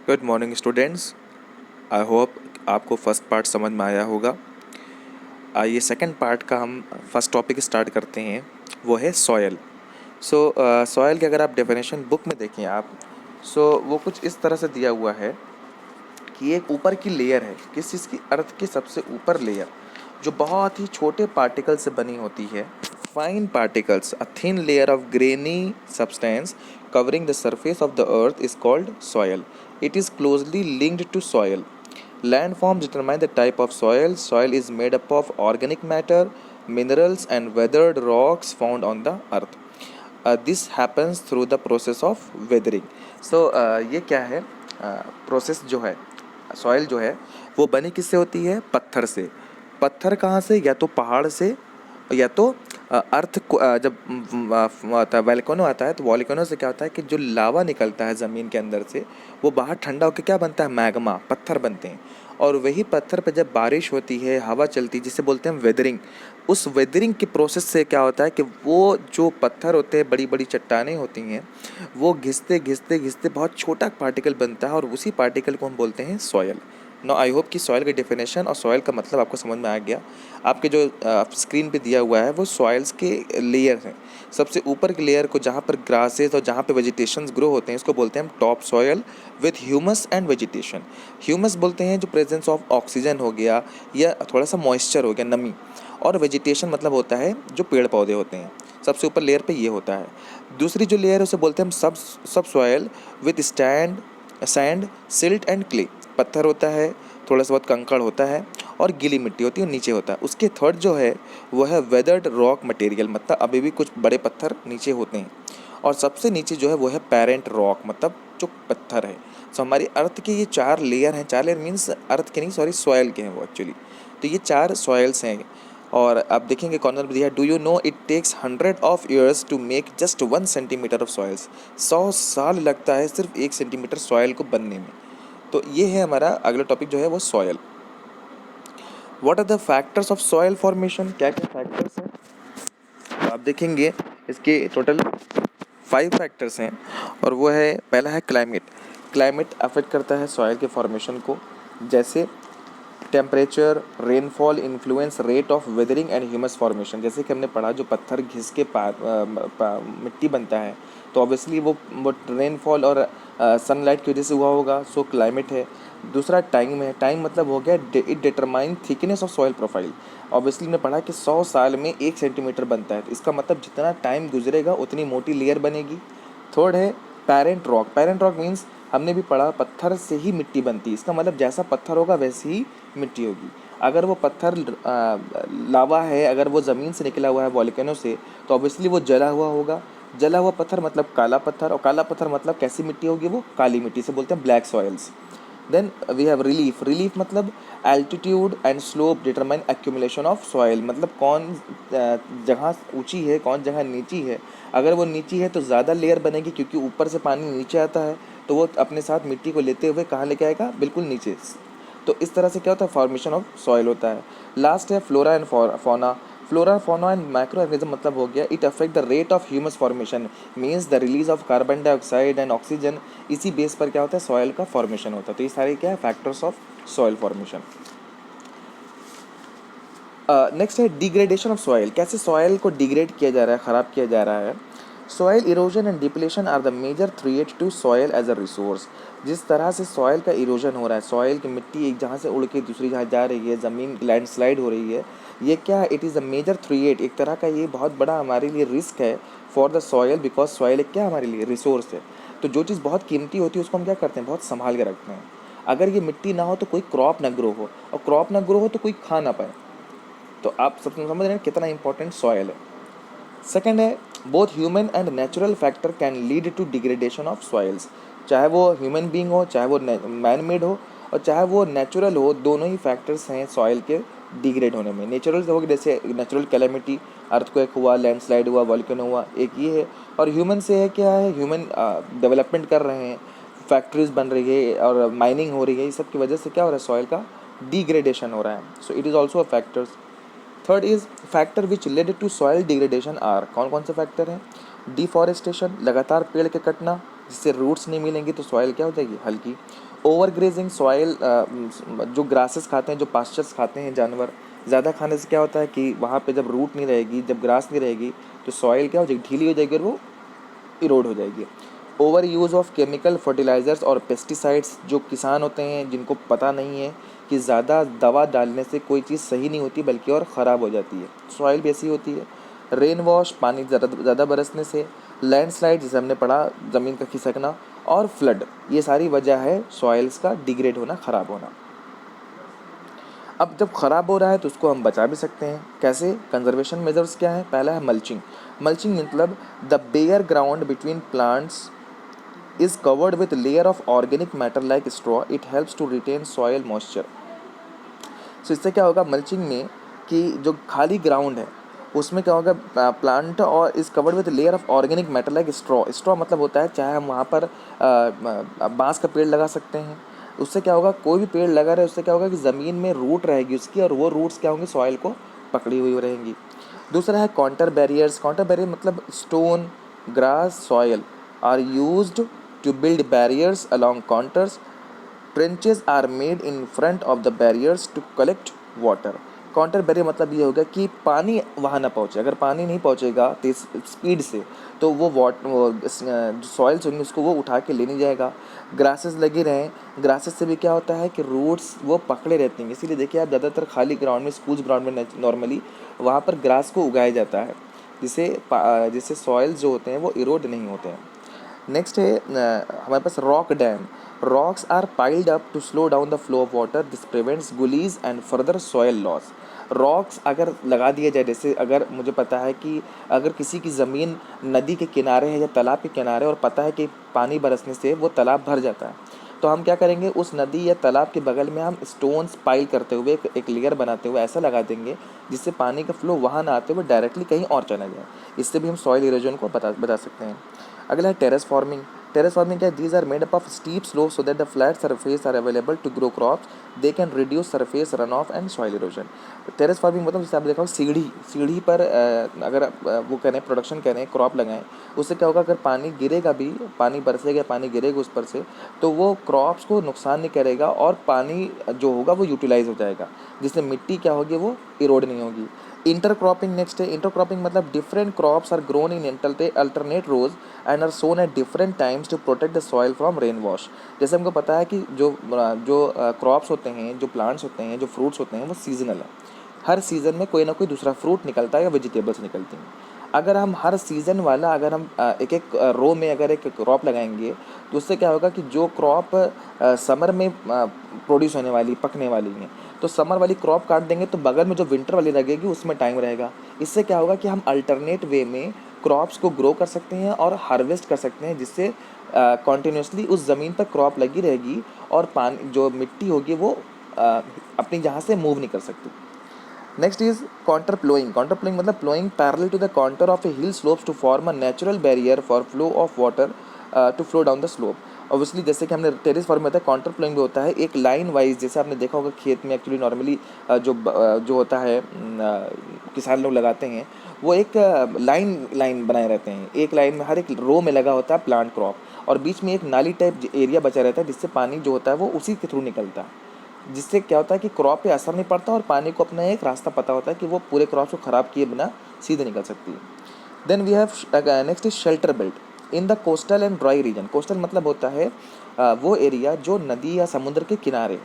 Good morning students. I hope आपको first part समझ में आया होगा। आइए सेकंड पार्ट का हम फर्स्ट टॉपिक स्टार्ट करते हैं, वो है सॉयल। सॉयल की अगर आप डेफिनेशन बुक में देखें आप, वो कुछ इस तरह से दिया हुआ है कि एक ऊपर की लेयर है, किस चीज़ की, अर्थ की सबसे ऊपर लेयर, जो बहुत ही छोटे पार्टिकल से बनी होती है, fine particles, a thin layer of granny substance covering the surface of the earth is called soil. It is closely linked to soil. Landforms determine the type of soil. Soil is made up of organic matter, minerals, and weathered rocks found on the earth. This happens through the process of weathering. ये क्या है, process जो है, soil जो है वो बनी किससे होती है? पत्थर से। पत्थर कहाँ से? या तो पहाड़ से, या तो अर्थ को जब आता है वोल्केनो आता है, तो वोल्केनो से क्या होता है कि जो लावा निकलता है ज़मीन के अंदर से, वो बाहर ठंडा होकर क्या बनता है? मैग्मा, पत्थर बनते हैं। और वही पत्थर पे जब बारिश होती है, हवा चलती है, जिसे बोलते हैं वेदरिंग, उस वेदरिंग के प्रोसेस से क्या होता है कि वो जो पत्थर होते हैं, बड़ी बड़ी चट्टानें होती हैं, वो घिसते घिसते घिसते बहुत छोटा पार्टिकल बनता है, और उसी पार्टिकल को हम बोलते हैं सॉयल। नो, आई होप कि सॉयल की डेफिनेशन और सॉयल का मतलब आपको समझ में आ गया। आपके जो स्क्रीन पे दिया हुआ है वो सॉइल्स के लेयर हैं। सबसे ऊपर के लेयर को, जहाँ पर ग्रासेस और जहाँ पे वेजिटेशंस ग्रो होते हैं, इसको बोलते हैं हम top soil with humus and vegetation. Humus बोलते हैं जो प्रेजेंस ऑफ ऑक्सीजन हो गया, या थोड़ा सा मॉइस्चर हो गया, नमी। और वेजिटेशन मतलब होता है जो पेड़ पौधे होते हैं। सबसे ऊपर लेयर पे ये होता है। दूसरी जो लेयर है उसे बोलते हैं हम सब soil with sand, silt and clay. पत्थर होता है, थोड़ा सा बहुत कंकड़ होता है, और गीली मिट्टी होती है, और नीचे होता है। उसके थर्ड जो है वो है वेदर्ड रॉक मटेरियल, मतलब अभी भी कुछ बड़े पत्थर नीचे होते हैं। और सबसे नीचे जो है वो है पेरेंट रॉक, मतलब जो पत्थर है। हमारी अर्थ के ये चार लेयर हैं। चार लेयर मीन्स अर्थ के नहीं, सॉरी, सॉयल के हैं वो एक्चुअली। तो ये चार सॉयल्स हैं। और आप देखेंगे कॉर्नर में दिया, do you know it takes 100 of years to make just 1 centimetre of soils. 100 साल लगता है सिर्फ 1 सेंटीमीटर सॉयल को बनने में। तो ये है हमारा अगला टॉपिक जो है वो soil. What are the factors of soil formation? क्या क्या फैक्टर्स हैं? तो आप देखेंगे इसके टोटल 5 फैक्टर्स हैं। और वो है, पहला है क्लाइमेट। क्लाइमेट अफेक्ट करता है सॉयल के फॉर्मेशन को। जैसे temperature, rainfall influence rate of weathering and humus formation. जैसे कि हमने पढ़ा, जो पत्थर घिस के मिट्टी बनता है, तो ऑब्वियसली वो रेनफॉल और सनलाइट की वजह से हुआ होगा, सो क्लाइमेट है। दूसरा टाइम है। टाइम मतलब हो गया, it determine thickness of soil profile. Obviously हमने पढ़ा कि 100 साल में 1 सेंटीमीटर बनता है, तो इसका मतलब जितना टाइम गुजरेगा उतनी मोटी लेयर बनेगी। थर्ड है parent rock. Parent rock means हमने भी पढ़ा, पत्थर से ही मिट्टी बनती है। इसका मतलब जैसा पत्थर होगा वैसी ही मिट्टी होगी। अगर वो पत्थर लावा है, अगर वो ज़मीन से निकला हुआ है वॉल्केनो से, तो ऑब्वियसली वो जला हुआ होगा। जला हुआ पत्थर मतलब काला पत्थर, और काला पत्थर मतलब कैसी मिट्टी होगी? वो काली मिट्टी, से बोलते हैं black soils. Then we have relief. Relief मतलब altitude and slope determine accumulation of soil. मतलब कौन जगह ऊंची है, कौन जगह नीची है। अगर वो नीची है तो ज़्यादा लेयर बनेगी, क्योंकि ऊपर से पानी नीचे आता है, तो वो अपने साथ मिट्टी को लेते हुए कहाँ लेके आएगा? बिल्कुल नीचे। तो इस तरह से क्या होता है? फॉर्मेशन ऑफ सॉइल होता है। लास्ट है flora and fauna. Flora, fauna and micro organism मतलब हो गया, it affect the rate of humus formation, means the release of carbon dioxide and oxygen. इसी बेस पर क्या होता है? सॉइल का फॉर्मेशन होता है। तो ये सारे क्या है? Factors of soil formation. Next है डिग्रेडेशन ऑफ सॉइल। कैसे सॉइल को डिग्रेड किया जा रहा है, ख़राब किया जा रहा है? Soil erosion and depletion are the major threat to soil as a resource. जिस तरह से सॉइल का इरोजन हो रहा है, सॉइल की मिट्टी एक जगह से उड़ के दूसरी जगह जा रही है, ज़मीन लैंडस्लाइड हो रही है, ये क्या है? It is a major threat, एक तरह का ये बहुत बड़ा हमारे लिए रिस्क है for the soil, because soil एक क्या हमारे लिए? रिसोर्स है। तो जो चीज़ बहुत कीमती होती है उसको हम क्या करते हैं? बहुत संभाल के रखते हैं। अगर ये मिट्टी ना हो तो कोई क्रॉप ना ग्रो हो, और क्रॉप ना ग्रो हो तो कोई खा ना पाए। तो आप सब समझ रहे हैं कितना इंपॉर्टेंट सॉयल है। सेकंड है, both human and natural factor can lead to degradation of soils. चाहे वो ह्यूमन बीइंग हो, चाहे वो मैन मेड हो, और चाहे वो नेचुरल हो, दोनों ही फैक्टर्स हैं सॉइल के डिग्रेड होने में। नेचुरल हो गए, जैसे नेचुरल कैलेमिटी, अर्थक्वेक हुआ, लैंडस्लाइड हुआ, वॉल्केनो हुआ, एक ये है। और ह्यूमन से है, क्या है? ह्यूमन डेवलपमेंट कर रहे हैं, फैक्ट्रीज बन रही है और माइनिंग हो रही है, इस सब की वजह से क्या हो रहा है? सॉइल का डिग्रेडेशन हो रहा है। So it is also a factors. Third is factor which led to soil degradation are. कौन कौन से फैक्टर हैं? डिफॉरेस्टेशन, लगातार पेड़ के कटना, जिससे रूट्स नहीं मिलेंगी तो सॉइल क्या हो जाएगी? हल्की। ओवर ग्रेजिंग सॉइल, जो ग्रासेस खाते हैं, जो पास्चर्स खाते हैं जानवर, ज़्यादा खाने से क्या होता है कि वहाँ पे जब रूट नहीं रहेगी, जब ग्रास नहीं रहेगी, तो सॉइल क्या हो जाएगी, ढीली हो जाएगी और वो इरोड हो जाएगी। Over use of chemical fertilisers और पेस्टिसाइड्स, जो किसान होते हैं जिनको पता नहीं है कि ज़्यादा दवा डालने से कोई चीज़ सही नहीं होती बल्कि और ख़राब हो जाती है, सॉइल भी ऐसी होती है। रेन वॉश, पानी ज़्यादा बरसने से। लैंडस्लाइड, जैसे हमने पढ़ा, ज़मीन का खिसकना। और फ्लड, ये सारी वजह है सॉइल्स का डिग्रेड होना, ख़राब होना। अब जब ख़राब हो रहा है तो उसको हम बचा भी सकते हैं। कैसे? कंजर्वेशन मेजर्स क्या है? पहला है मल्चिंग। मल्चिंग मतलब the bare ground between plants is covered with layer of organic matter like straw. It helps to retain soil moisture. So इससे क्या होगा मल्चिंग में कि जो खाली ग्राउंड है उसमें क्या होगा, प्लांट और is covered with layer of organic matter like straw. Straw मतलब होता है, चाहे हम वहाँ पर बांस का पेड़ लगा सकते हैं। उससे क्या होगा, कोई भी पेड़ लगा रहे उससे क्या होगा कि ज़मीन में रूट रहेगी उसकी, और वो रूट्स क्या होंगी, सॉइल को पकड़ी हुई रहेंगी। दूसरा है काउंटर बैरियर्स। काउंटर बैरियर मतलब stone, grass, soil are used to build barriers along counters. Trenches are made in front of the barriers to collect water. Counter barrier मतलब ये होगा कि पानी वहाँ ना पहुँचे। अगर पानी नहीं पहुँचेगा तेज स्पीड से तो वो जो सॉइल्स होंगे उसको वो उठा के ले नहीं जाएगा। ग्रासेस लगे रहें, ग्रासेस से भी क्या होता है कि रूट्स वो पकड़े रहते हैं। इसीलिए देखिए आप ज़्यादातर खाली ग्राउंड में, स्कूल्स ग्राउंड में नॉर्मली वहाँ पर ग्रास को उगाया जाता है, जिससे सॉइल्स जो होते हैं वो इरोड नहीं होते हैं। नेक्स्ट है हमारे पास rock dam. Rocks are piled up to slow down the flow of water. This prevents gullies and further soil loss. Rocks अगर लगा दिया जाए, जैसे अगर मुझे पता है कि अगर किसी की ज़मीन नदी के किनारे है या तालाब के किनारे और पता है कि पानी बरसने से वो तालाब भर जाता है, तो हम क्या करेंगे, उस नदी या तालाब के बगल में हम स्टोन्स पाइल करते हुए एक लेयर बनाते हुए ऐसा लगा देंगे जिससे पानी का फ्लो वहाँ ना आते हुए डायरेक्टली कहीं और चला जाए। इससे भी हम सॉइल इरोजन को बता सकते हैं। अगला है टेरेस फार्मिंग। टेरेस फार्मिंग क्या है? These are made up of steep slope so that the flat surface are available to grow crops. They can reduce surface run off and soil erosion. Terrace farming मतलब जैसे आप देखा सीढ़ी पर अगर वो करें, प्रोडक्शन करें, क्रॉप लगाएं, उससे क्या होगा, अगर पानी गिरेगा भी, पानी बरसेगा, पानी गिरेगा उस पर से, तो वो क्रॉप्स को नुकसान नहीं करेगा और पानी जो होगा वो यूटिलाइज हो जाएगा, जिससे मिट्टी क्या होगी, वो इरोड नहीं होगी। इंटरक्रॉपिंग नेक्स्ट है। इंटरक्रॉपिंग मतलब different crops are grown in alternate rows and are sown at different times to protect the soil from rain wash. जैसे हमको पता है कि जो क्रॉप्स होते हैं, जो प्लांट्स होते हैं, जो फ्रूट्स होते हैं, वो सीजनल है। हर सीज़न में कोई ना कोई दूसरा फ्रूट निकलता है या वेजिटेबल्स निकलती हैं। अगर हम हर सीज़न वाला, अगर हम एक एक रो में अगर एक क्रॉप लगाएंगे, तो उससे क्या होगा कि जो क्रॉप समर में प्रोड्यूस होने वाली, पकने वाली है, तो समर वाली क्रॉप काट देंगे तो बगल में जो विंटर वाली लगेगी उसमें टाइम रहेगा। इससे क्या होगा कि हम अल्टरनेट वे में क्रॉप्स को ग्रो कर सकते हैं और हार्वेस्ट कर सकते हैं, जिससे कॉन्टिन्यूसली उस ज़मीन पर क्रॉप लगी रहेगी और पानी, जो मिट्टी होगी, वो अपनी जहाँ से मूव नहीं कर सकती। Next is contour ploughing. Contour ploughing मतलब ploughing parallel to the contour of a hill slopes to form a natural barrier for flow of water to flow down the slope. Obviously जैसे कि हमने terrace form में होता है, counter ploughing भी होता है एक लाइन वाइज। जैसे आपने देखा होगा खेत में एक्चुअली नॉर्मली जो होता है, किसान लोग लगाते हैं, वो एक लाइन लाइन बनाए रहते हैं। एक लाइन में हर एक रो में लगा होता है प्लांट क्रॉप, और बीच में एक नाली टाइप एरिया बचा रहता है जिससे पानी जो होता है वो उसी के थ्रू निकलता है, जिससे क्या होता है कि क्रॉप पे असर नहीं पड़ता और पानी को अपना एक रास्ता पता होता है कि वो पूरे क्रॉप को ख़राब किए बिना सीधे निकल सकती है। Then we have next is shelter belt in the coastal and dry region. Coastal मतलब होता है वो एरिया जो नदी या समुद्र के किनारे,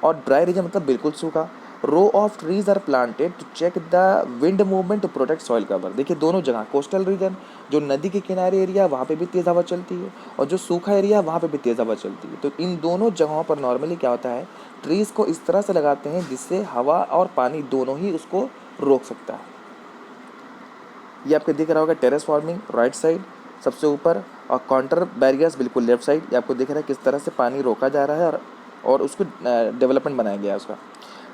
और ड्राई रीजन मतलब बिल्कुल सूखा। Row of trees are planted to check the wind movement to protect soil cover. देखिए दोनों जगह, कोस्टल रीजन जो नदी के किनारे एरिया, वहाँ पे भी तेज़ हवा चलती है, और जो सूखा एरिया वहाँ पे भी तेज़ हवा चलती है। तो इन दोनों जगहों पर नॉर्मली क्या होता है, ट्रीज़ को इस तरह से लगाते हैं जिससे हवा और पानी दोनों ही उसको रोक सकता है। ये आपको दिख रहा होगा टेरेस फार्मिंग राइट साइड सबसे ऊपर, और काउंटर बैरियर्स बिल्कुल लेफ्ट साइड। ये आपको दिख रहा है किस तरह से पानी रोका जा रहा है और उसको डेवलपमेंट बनाया गया है उसका।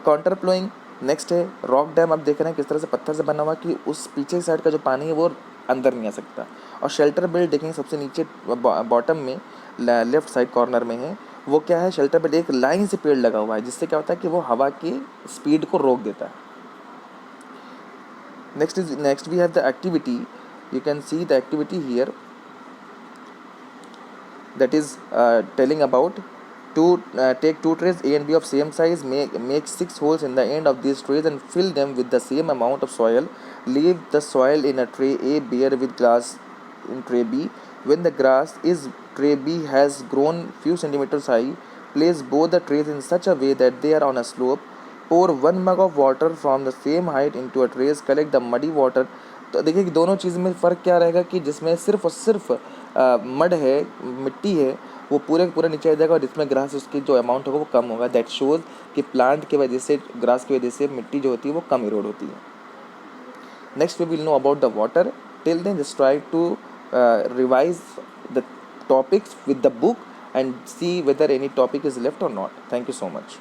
काउंटर प्लोइंग नेक्स्ट है रॉक डैम। आप देख रहे हैं किस तरह से पत्थर से बना हुआ कि उस पीछे साइड का जो पानी है वो अंदर नहीं आ सकता। और शेल्टर बिल्ड देखेंगे सबसे नीचे बॉटम में लेफ्ट साइड कॉर्नर में है, वो क्या है, शेल्टर बिल्ड एक लाइन से पेड़ लगा हुआ है जिससे क्या होता है कि वो हवा की स्पीड को रोक देता है। Next we have the activity. You can see the activity here, that is telling about Take two trays A and B of same size. Make 6 holes in the end of these trays and fill them with the same amount of soil. Leave the soil in a tray A bare with grass in tray B. When the grass is tray B has grown few centimeters high, place both the trays in such a way that they are on a slope. Pour 1 mug of water from the same height into a trays. Collect the muddy water. तो देखिए कि दोनों चीज़ में फ़र्क क्या रहेगा कि जिसमें सिर्फ और सिर्फ मड है, मिट्टी है, वो पूरे का पूरा नीचे आ जाएगा और जिसमें ग्रास उसकी जो अमाउंट होगा वो कम होगा. दैट शोज़ कि प्लांट की वजह से, ग्रास की वजह से मिट्टी जो होती है वो कम इरोड होती है. Next we will know about the water. Till then just try to revise the topics with the book and see whether any topic is left or not. Thank you so much.